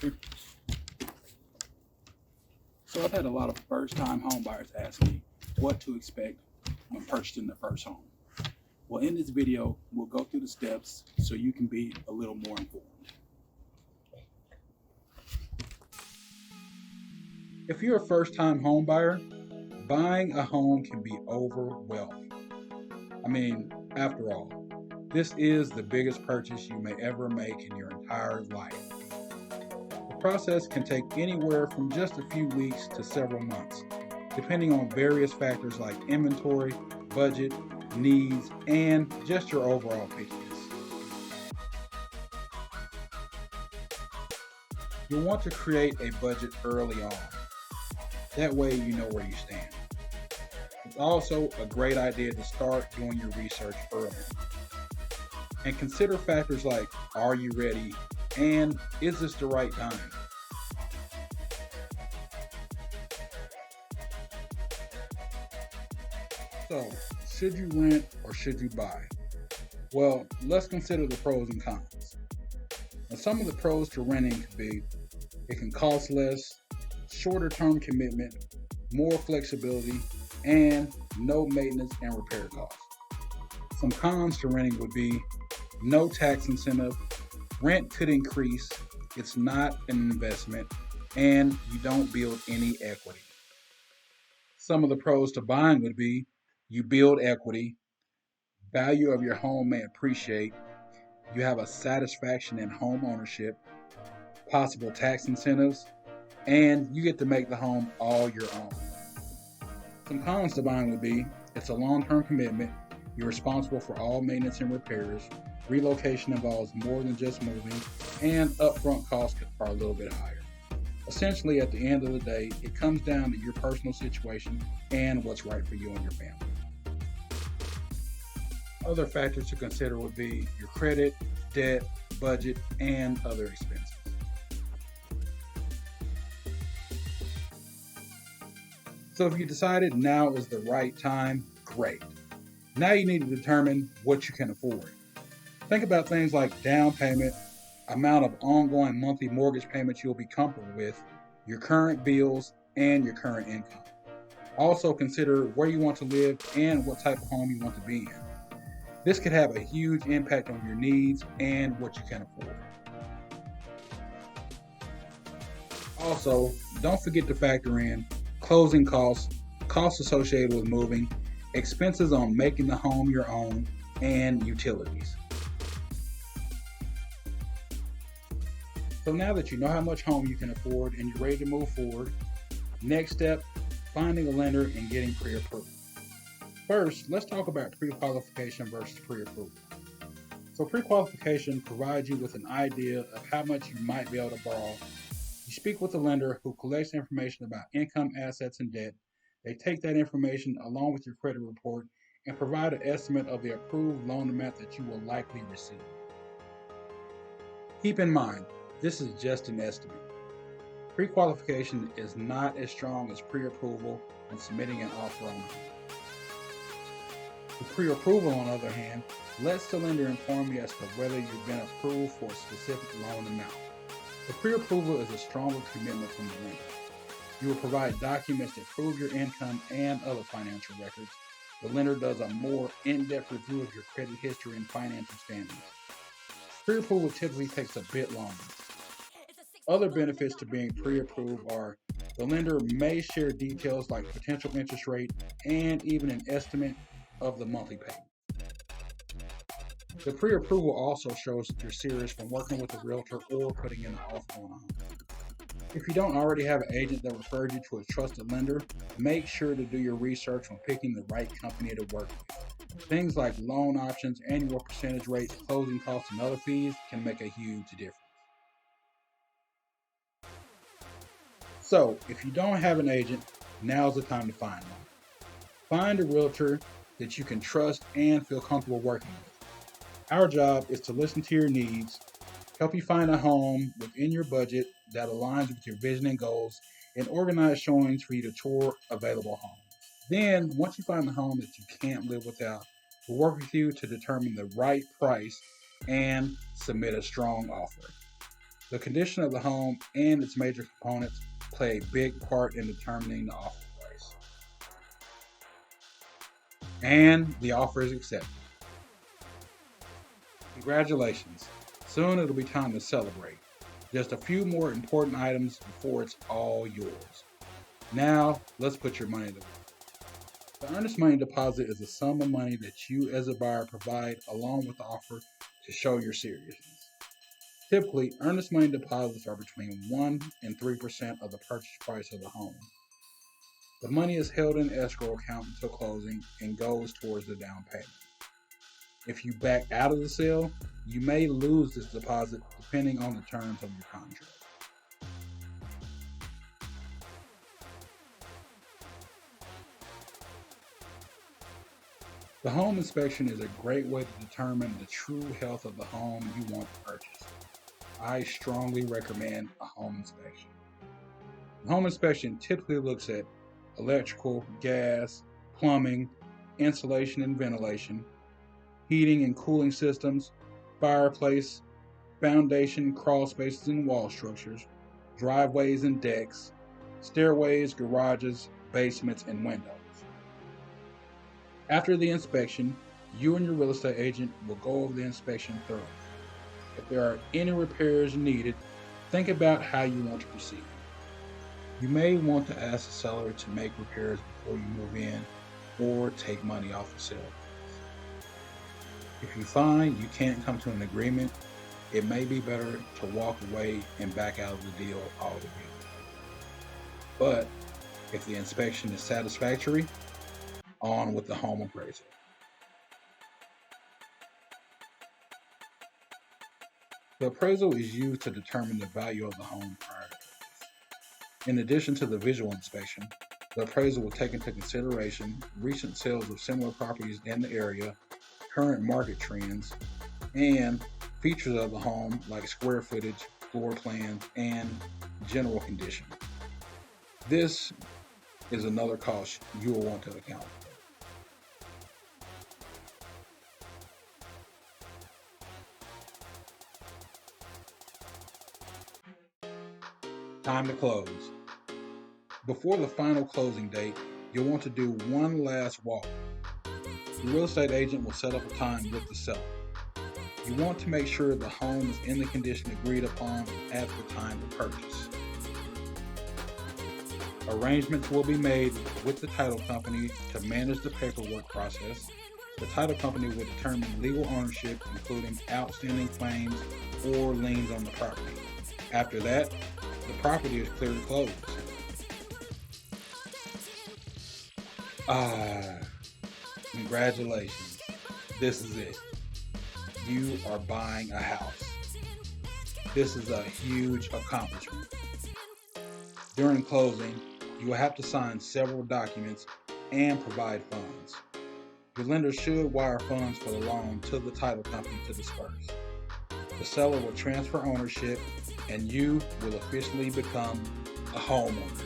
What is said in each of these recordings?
So I've had a lot of first-time home buyers ask me what to expect when purchasing their first home. Well, in this video, we'll go through the steps so you can be a little more informed. If you're a first-time home buyer, buying a home can be overwhelming. After all, this is the biggest purchase you may ever make in your entire life. The process can take anywhere from just a few weeks to several months, depending on various factors like inventory, budget, needs, and just your overall pickings. You'll want to create a budget early on. That way you know where you stand. It's also a great idea to start doing your research early. And consider factors like, are you ready? And is this the right time? So, should you rent or should you buy? Well, let's consider the pros and cons. Now, some of the pros to renting could be it can cost less, shorter term commitment, more flexibility, and no maintenance and repair costs. Some cons to renting would be no tax incentive, rent could increase, it's not an investment, and you don't build any equity. Some of the pros to buying would be you build equity, value of your home may appreciate, you have a satisfaction in home ownership, possible tax incentives, and you get to make the home all your own. Some cons to buying would be it's a long-term commitment, you're responsible for all maintenance and repairs, relocation involves more than just moving, and upfront costs are a little bit higher. Essentially, at the end of the day, it comes down to your personal situation and what's right for you and your family. Other factors to consider would be your credit, debt, budget, and other expenses. So if you decided now is the right time, great. Now you need to determine what you can afford. Think about things like down payment, amount of ongoing monthly mortgage payments you'll be comfortable with, your current bills, and your current income. Also consider where you want to live and what type of home you want to be in. This could have a huge impact on your needs and what you can afford. Also, don't forget to factor in closing costs, costs associated with moving, expenses on making the home your own, and utilities. So now that you know how much home you can afford and you're ready to move forward, next step, finding a lender and getting pre-approved. First, let's talk about pre-qualification versus pre-approval. So pre-qualification provides you with an idea of how much you might be able to borrow. You speak with the lender who collects information about income, assets, and debt. They take that information along with your credit report and provide an estimate of the approved loan amount that you will likely receive. Keep in mind, this is just an estimate. Pre-qualification is not as strong as pre-approval when submitting an offer on the home. The pre-approval, on the other hand, lets the lender inform you as to whether you've been approved for a specific loan amount. The pre-approval is a stronger commitment from the lender. You will provide documents that prove your income and other financial records. The lender does a more in-depth review of your credit history and financial standings. Pre-approval typically takes a bit longer. Other benefits to being pre-approved are the lender may share details like potential interest rate and even an estimate of the monthly payment. The pre-approval also shows that you're serious when working with a realtor or putting in an offer on a home. If you don't already have an agent that referred you to a trusted lender, make sure to do your research on picking the right company to work with. Things like loan options, annual percentage rates, closing costs, and other fees can make a huge difference. So, if you don't have an agent, now's the time to find one. Find a realtor that you can trust and feel comfortable working with. Our job is to listen to your needs, help you find a home within your budget that aligns with your vision and goals, and organize showings for you to tour available homes. Then, once you find the home that you can't live without, we'll work with you to determine the right price and submit a strong offer. The condition of the home and its major components play a big part in determining the offer price. And the offer is accepted. Congratulations. Soon it'll be time to celebrate. Just a few more important items before it's all yours. Now, let's put your money to work. The earnest money deposit is a sum of money that you as a buyer provide along with the offer to show your seriousness. Typically, earnest money deposits are between 1 and 3% of the purchase price of the home. The money is held in escrow account until closing and goes towards the down payment. If you back out of the sale, you may lose this deposit depending on the terms of your contract. The home inspection is a great way to determine the true health of the home you want to purchase. I strongly recommend a home inspection. The home inspection typically looks at electrical, gas, plumbing, insulation and ventilation, heating and cooling systems, fireplace, foundation, crawl spaces and wall structures, driveways and decks, stairways, garages, basements, and windows. After the inspection, you and your real estate agent will go over the inspection thoroughly. If there are any repairs needed, think about how you want to proceed. You may want to ask the seller to make repairs before you move in or take money off the sale. If you find you can't come to an agreement, it may be better to walk away and back out of the deal altogether. But if the inspection is satisfactory, on with the home appraisal. The appraisal is used to determine the value of the home prior to purchase. In addition to the visual inspection, the appraisal will take into consideration recent sales of similar properties in the area, current market trends, and features of the home like square footage, floor plans, and general condition. This is another cost you will want to account for. Time to close. Before the final closing date, you'll want to do one last walk. The real estate agent will set up a time with the seller. You want to make sure the home is in the condition agreed upon at the time of purchase. Arrangements will be made with the title company to manage the paperwork process. The title company will determine legal ownership, including outstanding claims or liens on the property. After that, the property is cleared to close. Congratulations. This is it. You are buying a house. This is a huge accomplishment. During closing, you will have to sign several documents and provide funds. Your lender should wire funds for the loan to the title company to disperse. The seller will transfer ownership and you will officially become a homeowner.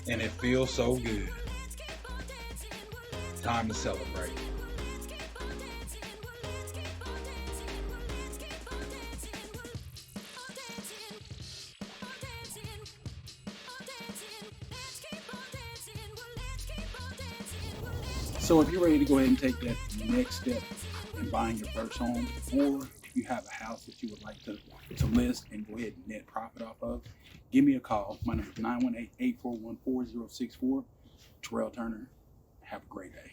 And it feels so good. Time to celebrate. So if you're ready to go ahead and take that next step in buying your first home, or if you have a house that you would like to list and go ahead and net profit off of, give me a call. My number is 918-841-4064. Terrell Turner. Have a great day.